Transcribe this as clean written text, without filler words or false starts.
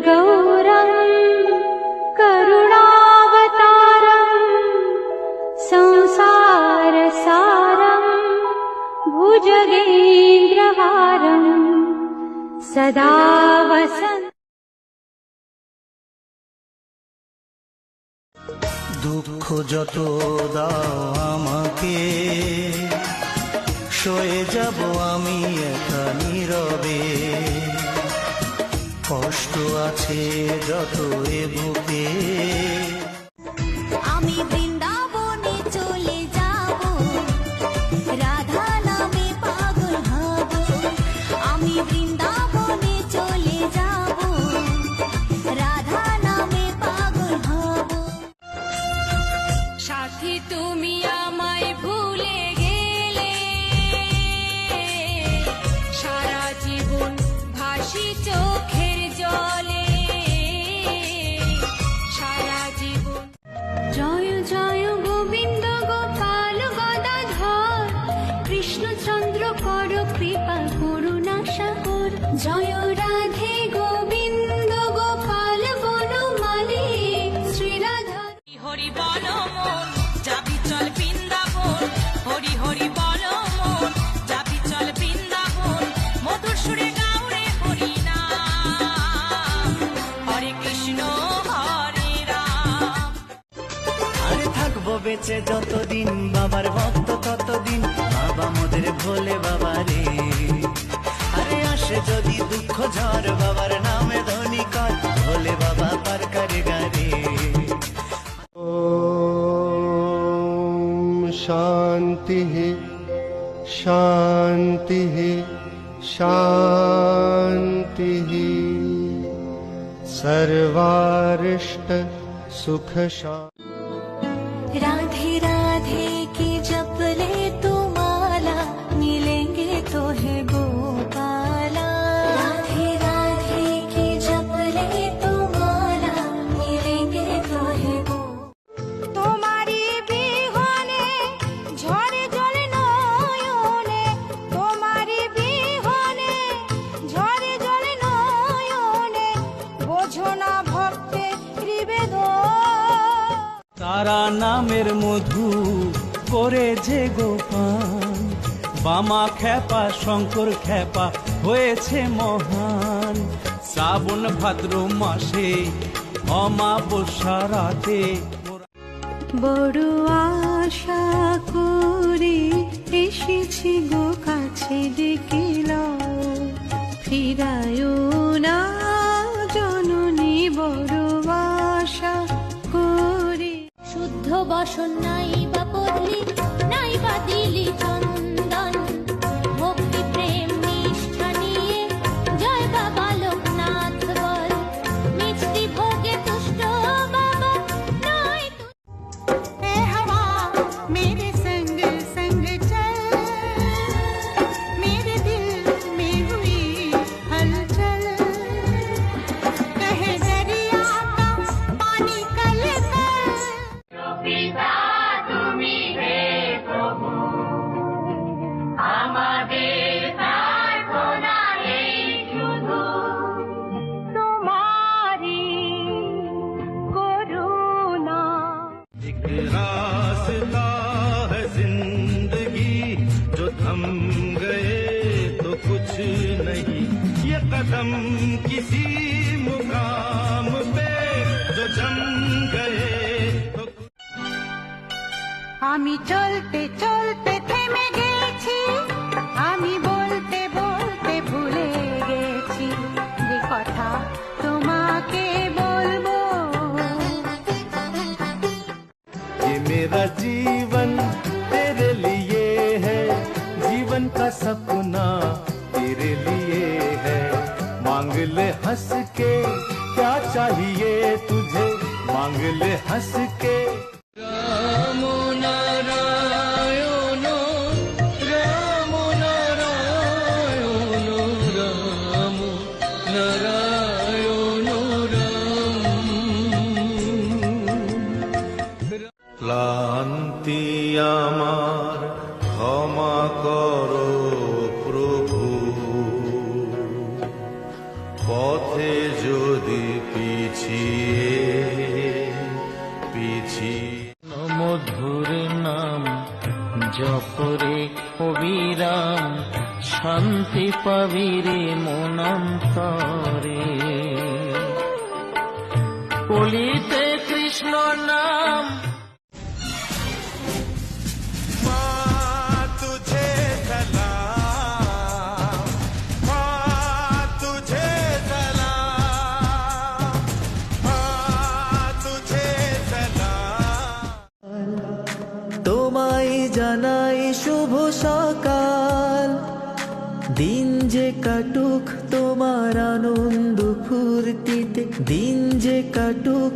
गौरम् करुणावतारम् संसारसारम् भुजगेन्द्रहारम् सदा वसन्। দুঃখ যত দাও আমাকে, সয়ে যাব আমি একা নীরবে। কষ্ট আছে যত এ বুকে, আমি বৃন্দাবনে চলে যাব, রাধা নামে পাগল হব। আমি বৃন্দাবনে চলে যাব, রাধা নামে পাগল হব। সাথী তুমি আমায় ভুলে গেলে, সারা জীবন ভাসি চোখের জলে, সারা জীবন। জয় জয় গোবিন্দ গোপাল গদাধর, কৃষ্ণচন্দ্র কর কৃপা করুণা সাগর। জয় রাধে গোবিন্দ গোপাল বনমালী শ্রীরাধা। হরি বল মন যাবি চল বৃন্দাবন, হরি হরি বল মন যাবি চল বৃন্দাবন। মধুর সুরে গাওরে হরি নাম, হরে কৃষ্ণ হরে রাম। আরে থাকবো বেঁচে যতদিন বাবার ভক্ত ততদিন, বাবা মোদের ভোলে বাবা রে। আরে আসে যদি দুঃখ ঝড় বাবার নামে ধ্বনি কর, ভোলে বাবা পার করে গারে। शांति शांति शांति सर्वारिष्ट सुख शांति। राधे राधे की जपले तू माला, मिलेंगे तो है गोपाला। राधे राधे की जपले तू माला, मिलेंगे तो है गोपाला। तुम्हारी बिहने झरे जल नयने, तुम्हारी बिहने झरे जल नयने, বোঝো না ভক্তে হৃবেদন। তারা নামের মধু করে যে গোপান, বামা খ্যাপা শঙ্কর খ্যাপা হয়েছে মহান। শ্রাবণ ভাদ্র মাসে অমাবস্যা রাতে, বড় আশা করে এসেছি গো কাছে, ডেকে লও ফিরায়ও না জননী, বড় আশা করে। শুদ্ধ বসন নাই বা পদলি, নাই বা দিলি চন্দন, ভক্তি প্রেম নিষ্ঠা নিয়ে জয় বাবা লোকনাথ বল। মিষ্টি ভোগে তুষ্ট বাবা নাই তো। এ হাওয়া মেরে संग संग चल, मेरे दिल में हुई हलचल। कहे दरिया का पानी कल कल, पिता তুমি হে প্রভু, আমাদের প্রার্থনা এই শুধু তোমারই করুণা। एक रास्ता है जिंदगी, जो थम गए तो कुछ नहीं। ये कदम किसी मुकाम पे जो जम गए तो। আমি চলতে চলতে থেমে গেছি, আমি বলতে বলতে ভুলে গেছি যে কথা তোমাকে বলবো। ये मेरा जीवन तेरे लिए है, जीवन का सपना तेरे लिए है। मांग ले हंस के क्या चाहिए तुझे, मांग ले हंस के। राम नारायण राम नारायण राम नारायण राम। ক্লান্তি আমার ক্ষমা করো প্রভু, পথে যদি পিছিয়ে মধুর নাম জপরে অবিরাম, শান্তি পাবি রে মনন্তরে। কলিতে কৃষ্ণ নাম তোমায় জানাই শুভ সকাল, দিন যে কাটুক তোমার আনন্দ ফুর্তিতে, দিন যে কাটুক